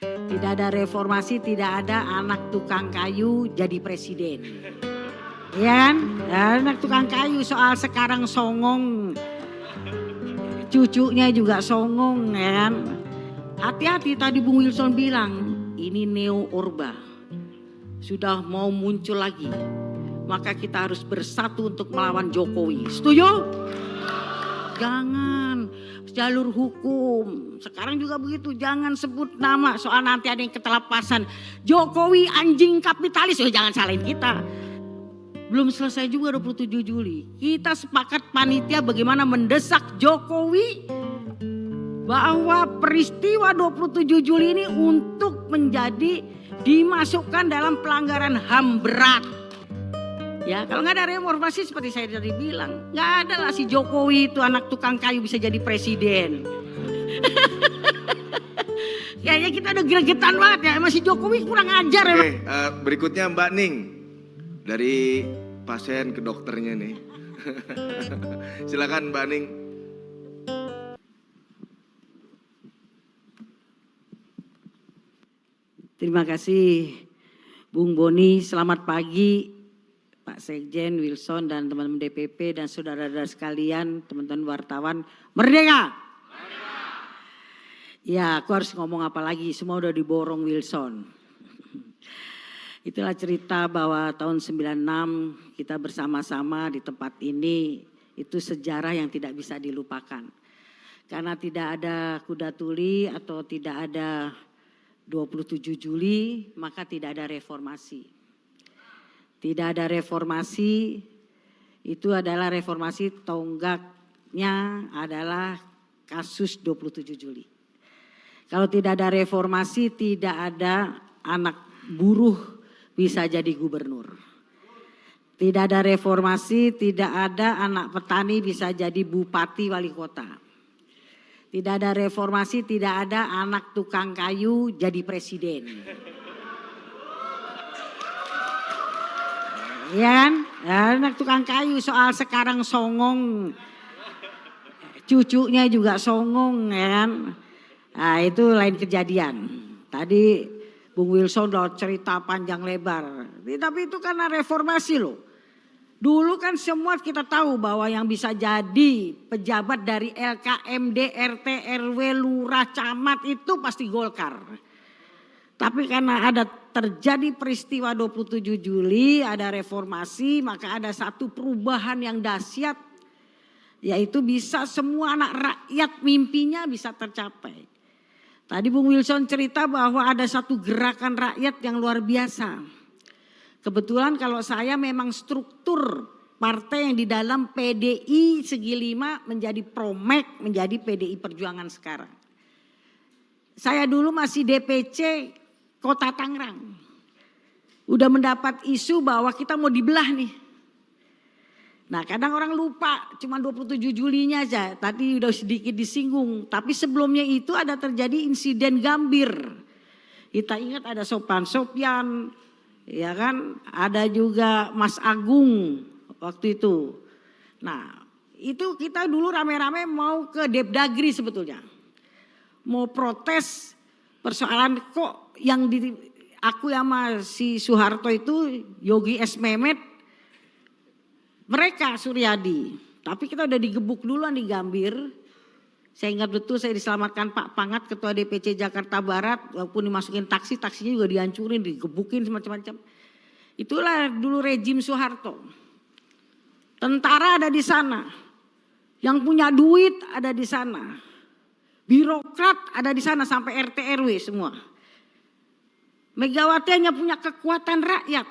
Tidak ada reformasi, tidak ada anak tukang kayu jadi presiden. Ya kan? Anak tukang kayu soal sekarang songong, cucunya juga songong ya kan. Hati-hati tadi Bung Wilson bilang, ini neo orba sudah mau muncul lagi. Maka kita harus bersatu untuk melawan Jokowi. Setuju? Jangan jalur hukum. Sekarang juga begitu, jangan sebut nama soal nanti ada yang ketelapasan. Jokowi anjing kapitalis, jangan salahin kita. Belum selesai juga 27 Juli. Kita sepakat panitia bagaimana mendesak Jokowi bahwa peristiwa 27 Juli ini untuk menjadi dimasukkan dalam pelanggaran HAM berat. Ya, kalau nggak ada reformasi seperti saya tadi bilang, nggak ada lah si Jokowi itu anak tukang kayu bisa jadi presiden. Kayaknya kita udah gregetan banget ya, masih Jokowi kurang ajar ya. Oke, berikutnya Mbak Ning dari pasien ke dokternya nih. Silakan Mbak Ning. Terima kasih Bung Boni, selamat pagi Pak Sekjen, Wilson dan teman-teman DPP dan saudara-saudara sekalian, teman-teman wartawan. Merdeka! Ya, aku harus ngomong apa lagi, semua udah diborong Wilson. Itulah cerita bahwa tahun 96 kita bersama-sama di tempat ini, itu sejarah yang tidak bisa dilupakan. Karena tidak ada kuda tuli atau tidak ada 27 Juli, maka tidak ada reformasi. Tidak ada reformasi, itu adalah reformasi tonggaknya adalah kasus 27 Juli. Kalau tidak ada reformasi, tidak ada anak buruh bisa jadi gubernur. Tidak ada reformasi, tidak ada anak petani bisa jadi bupati wali kota. Tidak ada reformasi, tidak ada anak tukang kayu jadi presiden. Ya kan? Anak tukang kayu soal sekarang songong, cucunya juga songong ya kan. Nah itu lain kejadian. Tadi Bung Wilson udah cerita panjang lebar. Tapi itu karena reformasi loh. Dulu kan semua kita tahu bahwa yang bisa jadi pejabat dari LKMD, RT, RW, lurah, camat itu pasti Golkar. Tapi karena ada terjadi peristiwa 27 Juli, ada reformasi, maka ada satu perubahan yang dahsyat. Yaitu bisa semua anak rakyat mimpinya bisa tercapai. Tadi Bung Wilson cerita bahwa ada satu gerakan rakyat yang luar biasa. Kebetulan kalau saya memang struktur partai yang di dalam PDI Segi Lima menjadi Promek, menjadi PDI Perjuangan sekarang. Saya dulu masih DPC Kota Tangerang. Udah mendapat isu bahwa kita mau dibelah nih. Nah kadang orang lupa cuma 27 Julinya aja, tadi udah sedikit disinggung. Tapi sebelumnya itu ada terjadi insiden Gambir. Kita ingat ada Sopan Sopyan, ya kan, ada juga Mas Agung waktu itu. Nah itu kita dulu rame-rame mau ke Depdagri sebetulnya. Mau protes persoalan kok yang aku sama si Soeharto itu Yogi S. Mehmet, mereka Suryadi. Tapi kita udah digebuk duluan di Gambir. Saya ingat betul saya diselamatkan Pak Pangat, Ketua DPC Jakarta Barat. Walaupun dimasukin taksi, taksinya juga dihancurin, digebukin semacam-macam. Itulah dulu rejim Soeharto. Tentara ada di sana. Yang punya duit ada di sana. Birokrat ada di sana sampai RT RW semua. Megawati hanya punya kekuatan rakyat.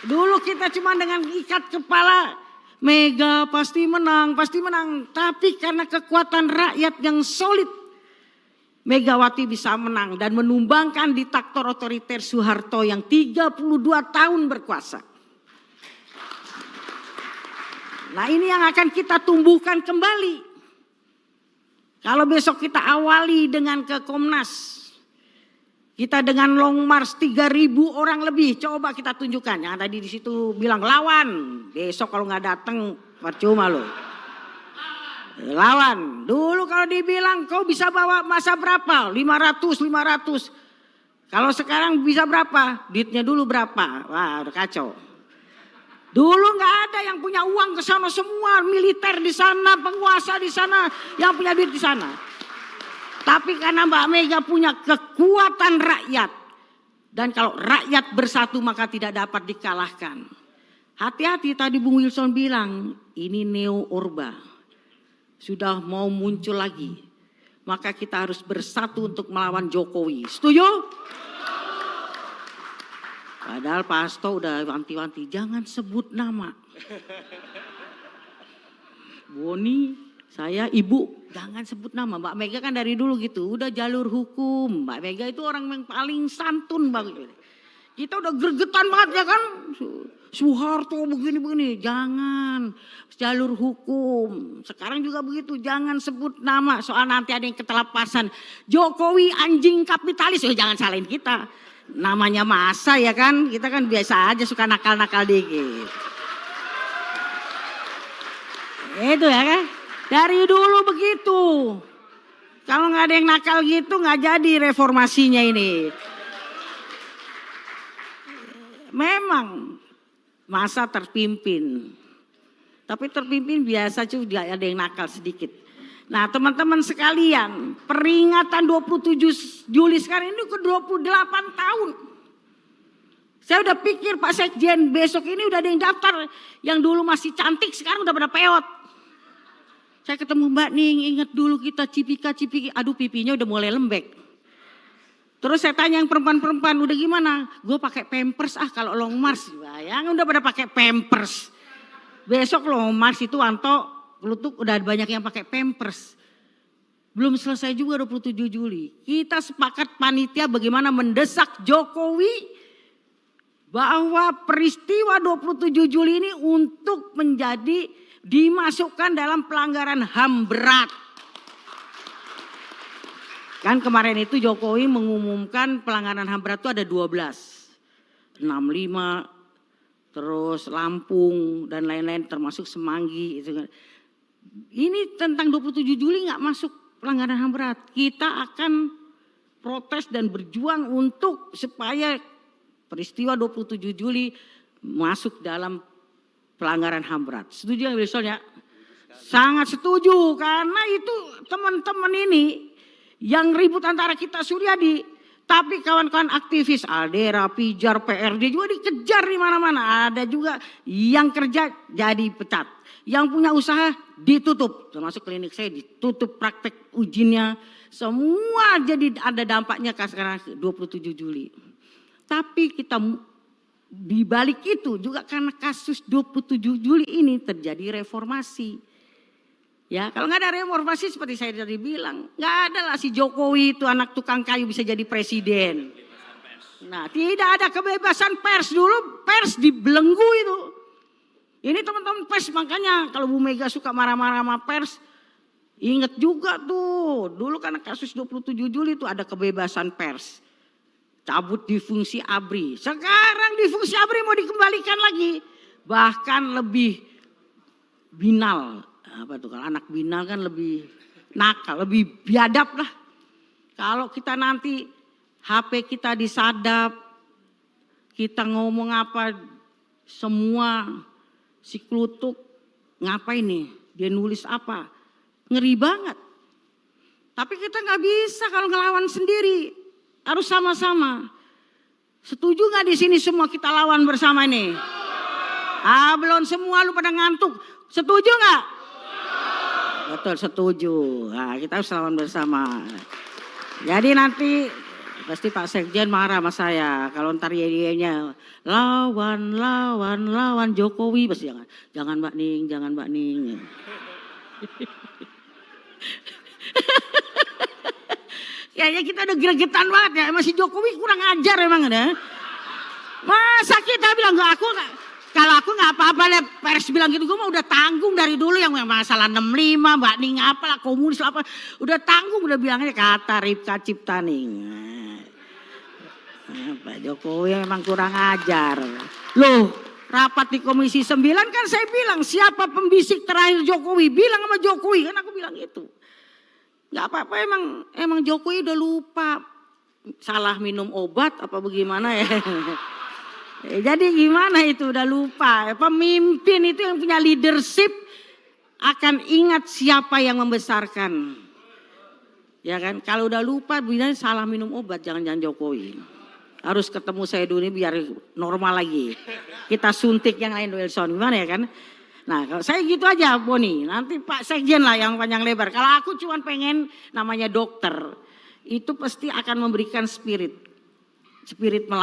Dulu kita cuma dengan ikat kepala, Mega pasti menang, pasti menang. Tapi karena kekuatan rakyat yang solid, Megawati bisa menang dan menumbangkan diktator otoriter Soeharto yang 32 tahun berkuasa. Nah ini yang akan kita tumbuhkan kembali. Kalau besok kita awali dengan ke Komnas. Kita dengan long march 3.000 orang lebih, coba kita tunjukkan. Yang tadi di situ bilang lawan, besok kalau nggak datang percuma loh. Lawan. Dulu kalau dibilang kau bisa bawa masa berapa? 500. Kalau sekarang bisa berapa? Duitnya dulu berapa? Wah udah kacau. Dulu nggak ada yang punya uang ke sana semua, militer di sana, penguasa di sana, yang punya duit di sana. Tapi karena Mbak Mega punya kekuatan rakyat, dan kalau rakyat bersatu maka tidak dapat dikalahkan. Hati-hati tadi Bung Wilson bilang, ini neo orba sudah mau muncul lagi, maka kita harus bersatu untuk melawan Jokowi. Setuju? Padahal Pak Hasto udah wanti-wanti, jangan sebut nama. Boni, saya, Ibu, jangan sebut nama. Mbak Mega kan dari dulu gitu, udah jalur hukum. Mbak Mega itu orang yang paling santun banget. Kita udah gregetan banget ya kan. Soeharto begini-begini, jangan jalur hukum. Sekarang juga begitu, jangan sebut nama. Soal nanti ada yang ketelepasan. Jokowi anjing kapitalis, jangan salahin kita. Namanya masa ya kan, kita kan biasa aja suka nakal-nakal dikit. Itu ya kan, dari dulu begitu. Kalau nggak ada yang nakal gitu nggak jadi reformasinya ini. Memang masa terpimpin, tapi terpimpin biasa juga ada yang nakal sedikit. Nah teman-teman sekalian, peringatan 27 Juli sekarang ini ke 28 tahun. Saya udah pikir Pak Sekjen besok ini udah ada yang daftar. Yang dulu masih cantik sekarang udah pada peot. Saya ketemu Mbak Ning, ingat dulu kita cipika, aduh pipinya udah mulai lembek. Terus saya tanya yang perempuan-perempuan udah gimana? Gue pakai pampers kalau long march. Bayang udah pada pakai pampers. Besok long march itu Anto Kelutuk udah banyak yang pakai pampers. Belum selesai juga 27 Juli. Kita sepakat panitia bagaimana mendesak Jokowi bahwa peristiwa 27 Juli ini untuk menjadi dimasukkan dalam pelanggaran HAM berat. Kan kemarin itu Jokowi mengumumkan pelanggaran HAM berat itu ada 12. 65, terus Lampung dan lain-lain termasuk Semanggi. Ini tentang 27 Juli nggak masuk pelanggaran HAM berat. Kita akan protes dan berjuang untuk supaya peristiwa 27 Juli masuk dalam pelanggaran HAM berat. Setuju ya Wilson ya? Sangat setuju karena itu teman-teman ini yang ribut antara kita Suryadi, tapi kawan-kawan aktivis Aldera, Pijar, PRD juga dikejar di mana-mana. Ada juga yang kerja jadi pecat, yang punya usaha ditutup, termasuk klinik saya ditutup praktek ujinya, semua jadi ada dampaknya karena 27 Juli. Tapi kita di balik itu juga karena kasus 27 Juli ini terjadi reformasi. Ya, kalau nggak ada reformasi seperti saya tadi bilang, nggak ada lah si Jokowi itu anak tukang kayu bisa jadi presiden. Nah, tidak ada kebebasan pers, dulu pers dibelenggu itu. Ini teman-teman pers, makanya kalau Bu Mega suka marah-marah sama pers, ingat juga tuh, dulu karena kasus 27 Juli itu ada kebebasan pers. Cabut di fungsi ABRI. Sekarang di fungsi ABRI mau dikembalikan lagi. Bahkan lebih binal. Apa tuh, kalau anak binal kan lebih nakal, lebih biadab lah. Kalau kita nanti HP kita disadap, kita ngomong apa, semua si Klutuk ngapain nih, dia nulis apa, ngeri banget. Tapi kita nggak bisa kalau ngelawan sendiri, harus sama-sama. Setuju nggak di sini semua kita lawan bersama nih? Belum semua lu pada ngantuk, setuju nggak? Betul, setuju. Nah, kita harus lawan bersama. Jadi nanti pasti Pak Sekjen marah sama saya kalau ntar nya lawan Jokowi, pasti jangan Mbak Ning, jangan Mbak Ning. Kayaknya kita udah gregetan banget ya, masih Jokowi kurang ajar emang ada. Masa kita bilang kalau aku nggak apa-apa deh, pers bilang gitu, gue mah udah tanggung dari dulu yang masalah 65, Mbak Ning apalah, komunis apa, udah tanggung, udah bilangnya kata Ripka Ciptaning. Pak Jokowi memang kurang ajar. Loh, rapat di Komisi 9 kan saya bilang siapa pembisik terakhir Jokowi, bilang sama Jokowi, kan aku bilang itu. Gak apa-apa, emang Jokowi udah lupa, salah minum obat apa bagaimana ya. Jadi gimana itu udah lupa, pemimpin itu yang punya leadership akan ingat siapa yang membesarkan. Ya kan, kalau udah lupa bilangnya salah minum obat, jangan-jangan Jokowi. Harus ketemu saya dulu biar normal lagi. Kita suntik yang lain Wilson, gimana ya kan? Nah kalau saya gitu aja Boni, nanti Pak Sekjen lah yang panjang lebar. Kalau aku cuma pengen namanya dokter, itu pasti akan memberikan spirit melawan.